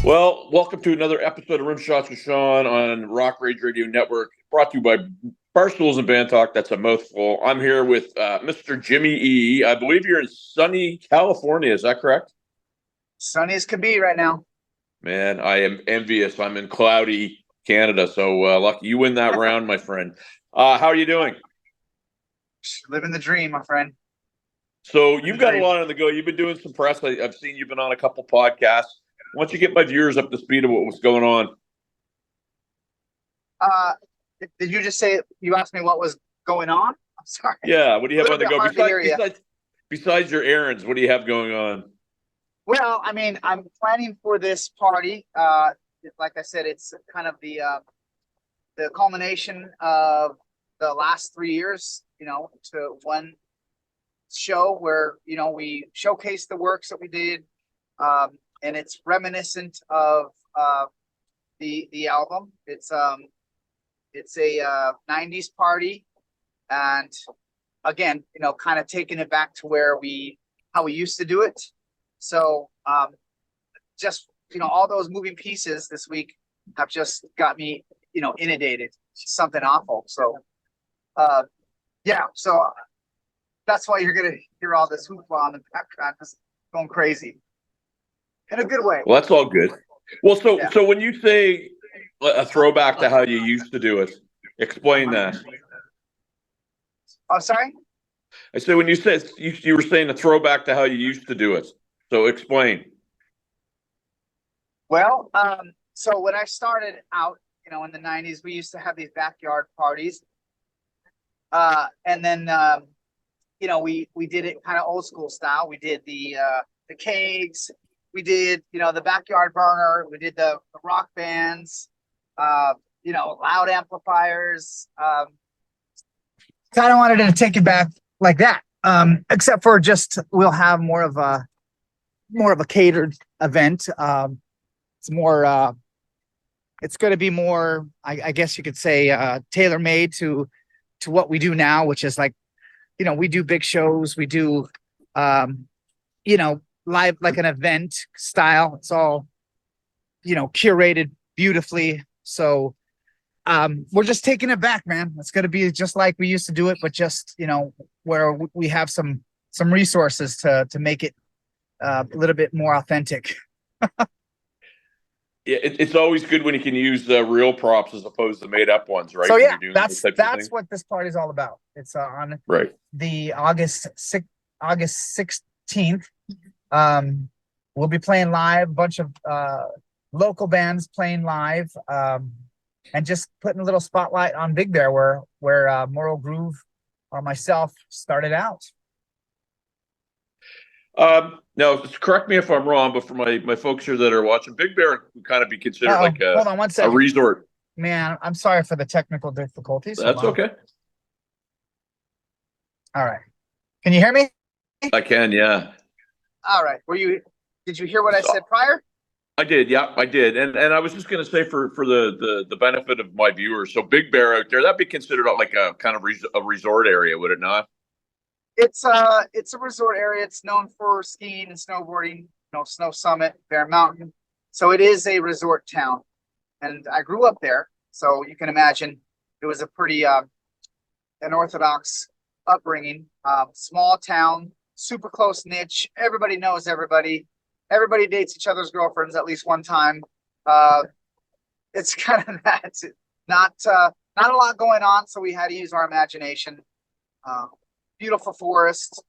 Well, welcome to another episode of Rimshots with Sean on Rock Rage Radio Network, brought to you by Barstools and Bandtalk. That's a mouthful. I'm here with Mr. JimiE. I believe you're in sunny California. Is that correct? Sunny as could be right now. Man, I am envious. I'm in cloudy Canada, so lucky you win that round, my friend. How are you doing? Living the dream, my friend. So you've got a lot on the go. You've been doing some press. I've seen you've been on a couple podcasts. Why don't you get my viewers up to speed of what was going on? Did you just say, you asked me what was going on? I'm sorry. Yeah, what do you have on the go? Besides your errands, what do you have going on? Well, I mean, I'm planning for this party. Like I said, it's kind of the culmination of the last 3 years, to one show where, we showcase the works that we did. And it's reminiscent of the album. It's a 90s party, and again, kind of taking it back to how we used to do it. So just all those moving pieces this week have just got me inundated. It's something awful. So yeah, so that's why you're gonna hear all this hoopla in the background, just going crazy. In a good way. Well, that's all good. Well, so when you say a throwback to how you used to do it, explain that. Oh, sorry? I said when you said you were saying a throwback to how you used to do it. So explain. Well, so when I started out, in the 90s, we used to have these backyard parties. And then we did it kind of old school style. We did the kegs. We did, the backyard burner. We did the rock bands, loud amplifiers. Kind of wanted to take it back like that. Except for just we'll have more of a catered event. It's more. It's going to be more. I guess you could say tailor made to what we do now, which is like, we do big shows. We do, live, like an event style. It's all, curated beautifully. So we're just taking it back, man. It's going to be just like we used to do it, but just, where we have some resources to make it a little bit more authentic. Yeah, it's always good when you can use real props as opposed to made up ones, right? So yeah, that's what this party is all about. It's on the August 16th. We'll be playing live, a bunch of local bands playing live, and just putting a little spotlight on Big Bear where Moral Groove or myself started out. Now, correct me if I'm wrong, but for my folks here that are watching, Big Bear would kind of be considered like hold on one second. A resort. Man, I'm sorry for the technical difficulties. That's okay. All right. Can you hear me? I can, yeah. All right. Did you hear what I said prior? I did, yeah, I did. And I was just going to say for the benefit of my viewers, so Big Bear out there, that'd be considered like a kind of a resort area, would it not? It's a resort area. It's known for skiing and snowboarding, Snow Summit, Bear Mountain. So it is a resort town. And I grew up there, so you can imagine it was a pretty unorthodox upbringing. Small town, super close niche. Everybody knows everybody. Everybody dates each other's girlfriends at least one time. It's kind of that. Not a lot going on, so we had to use our imagination. Beautiful forest,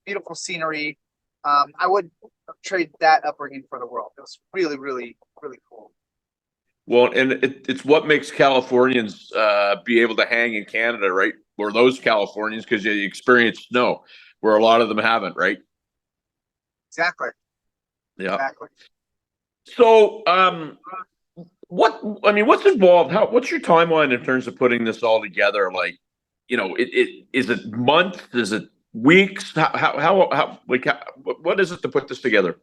beautiful scenery. I would trade that upbringing for the world. It was really, really, really cool. Well, and it's what makes Californians be able to hang in Canada, right? Or those Californians, because you experience snow, where a lot of them haven't, right? Exactly. Yeah. Exactly. So, what's involved? What's your timeline in terms of putting this all together? Like, is it months? Is it weeks? What is it to put this together?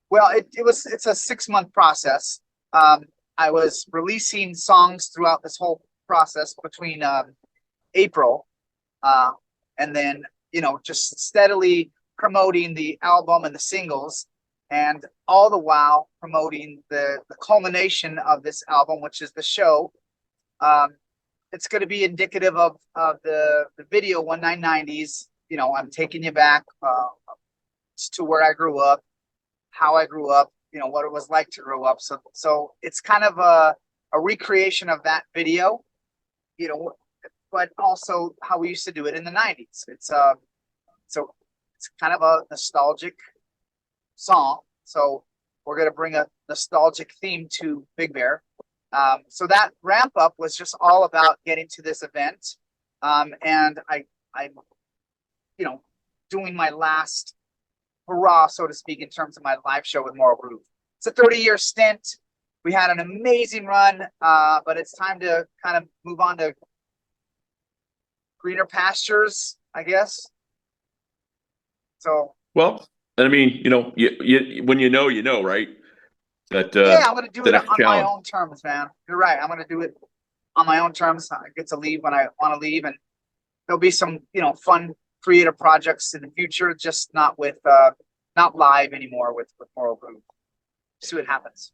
Well, it's a 6-month process. I was releasing songs throughout this whole process between April, and then just steadily promoting the album and the singles. and all the while promoting the culmination of this album, which is the show. It's going to be indicative of the video 1990s. You know, I'm taking you back to where I grew up, how I grew up, you know, what it was like to grow up. So it's kind of a recreation of that video, you know, but also how we used to do it in the 90s. So it's kind of a nostalgic song. So we're going to bring a nostalgic theme to Big Bear. So that ramp up was just all about getting to this event. And I, you know, doing my last hurrah, so to speak, in terms of my live show with Moral Groove. It's a 30-year stint. We had an amazing run, but it's time to kind of move on to greener pastures, I guess. So, Well, and I mean, you know, when you know, right? That yeah, I'm going to do it next on challenge. my own terms, man. You're right. I'm going to do it on my own terms. I get to leave when I want to leave, and there'll be some, you know, fun creative projects in the future, just not with not live anymore with Moral Groove. See what happens.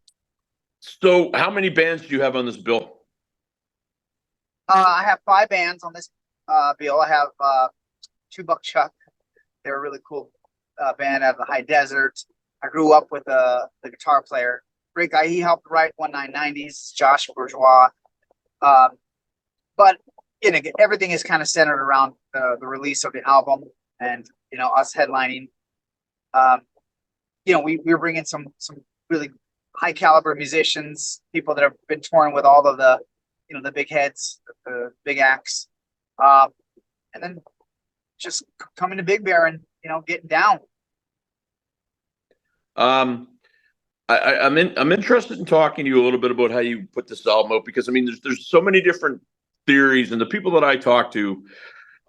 So, how many bands do you have on this bill? I have 5 bands on this bill. I have Two Buck Chuck. They're a really cool band out of the high desert. I grew up with the guitar player. Great guy. He helped write 1990s, Josh Bourgeois. But you know, everything is kind of centered around the release of the album and, you know, us headlining. You know, we're bringing some really high caliber musicians, people that have been touring with all of the, you know, the big heads, the big acts, and then just coming to Big Bear and, you know, getting down. I'm interested in talking to you a little bit about how you put this album out, because I mean, there's so many different theories, and the people that I talk to,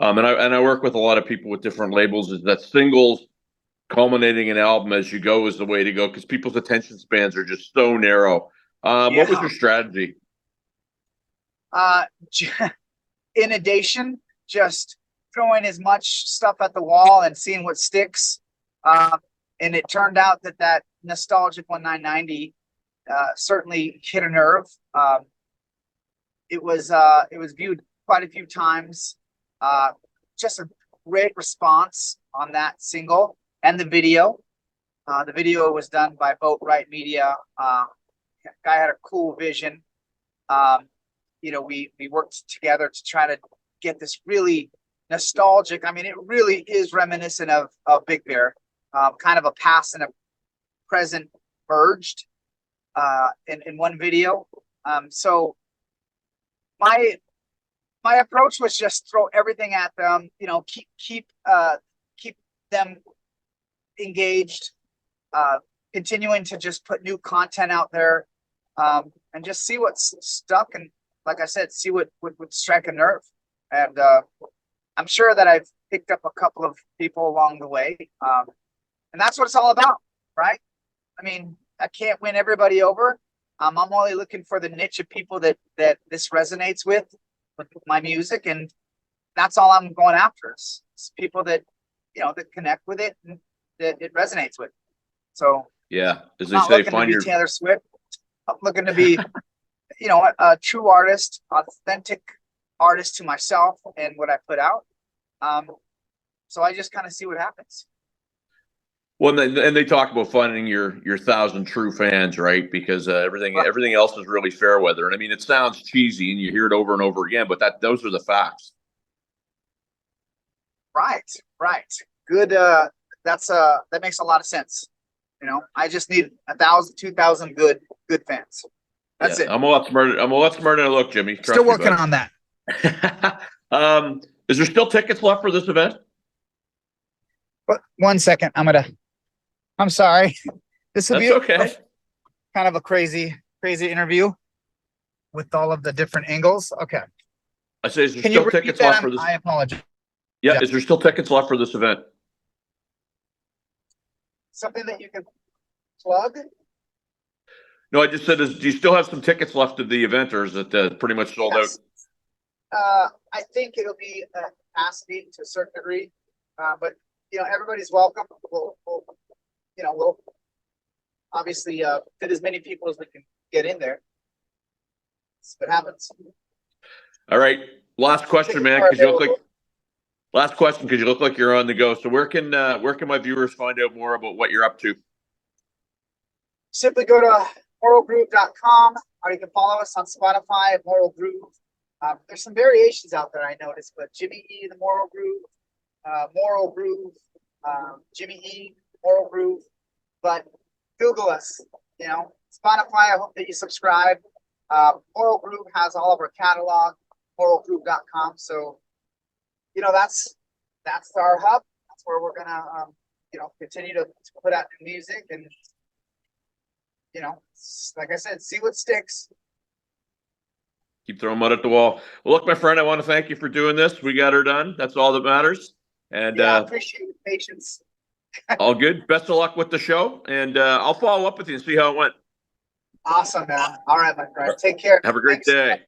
and I work with a lot of people with different labels, is that singles culminating an album as you go is the way to go, because people's attention spans are just so narrow. What was your strategy? Inundation, just throwing as much stuff at the wall and seeing what sticks. And it turned out that nostalgic 1990 certainly hit a nerve. It was viewed quite a few times. Just a great response on that single and the video. The video was done by Boat Right Media. Guy had a cool vision. You know, we worked together to try to get this really nostalgic. I mean, it really is reminiscent of Big Bear. Kind of a past and a present merged in one video. So my approach was just throw everything at them. You know, keep them engaged. Continuing to just put new content out there, and just see what's stuck. And like I said, see what would strike a nerve. And I'm sure that I've picked up a couple of people along the way. And that's what it's all about, right? I mean, I can't win everybody over. I'm only looking for the niche of people that this resonates with my music, and that's all I'm going after. It's people that, you know, that connect with it and that it resonates with. So Yeah, as I'm they not say, looking to find be your Taylor Swift. I'm looking to be, you know, a true artist, authentic artist to myself and what I put out. So I just kind of see what happens. Well, and they talk about finding your 1,000 true fans, right? Because everything else is really fair weather. And I mean, it sounds cheesy, and you hear it over and over again, but those are the facts. Right. Good. That makes a lot of sense. You know, I just need 1,000, 2,000 good fans. That's it. I'm a lot smarter. I'm a lot smarter than I look, Jimmy. Still working on that. Is there still tickets left for this event? But 1 second, I'm sorry. This will be okay. Kind of a crazy interview with all of the different angles. Okay. I say, is there still tickets left for this? I apologize. Yeah, is there still tickets left for this event? Something that you can plug? No, I just said, do you still have some tickets left of the event, or is it pretty much sold out? I think it'll be a capacity to a certain degree, but you know, everybody's welcome. We'll obviously fit as many people as we can get in there. That's what happens. All right. Last question, man, because you look like you're on the go. So where can my viewers find out more about what you're up to? Simply go to moralgroove.com, or you can follow us on Spotify at Moral Groove. There's some variations out there I noticed, but JimiE, the Moral Groove, Moral Groove, JimiE, Moral Groove. But Google us, Spotify. I hope that you subscribe. Moral Groove has all of our catalog, moralgroove.com. So, that's our hub. That's where we're gonna, continue to put out new music and, like I said, see what sticks. Keep throwing mud at the wall. Well, look, my friend, I want to thank you for doing this. We got her done. That's all that matters. And I appreciate your patience. All good. Best of luck with the show, and I'll follow up with you and see how it went. Awesome, man. All right, my friend. Take care. Have a great day.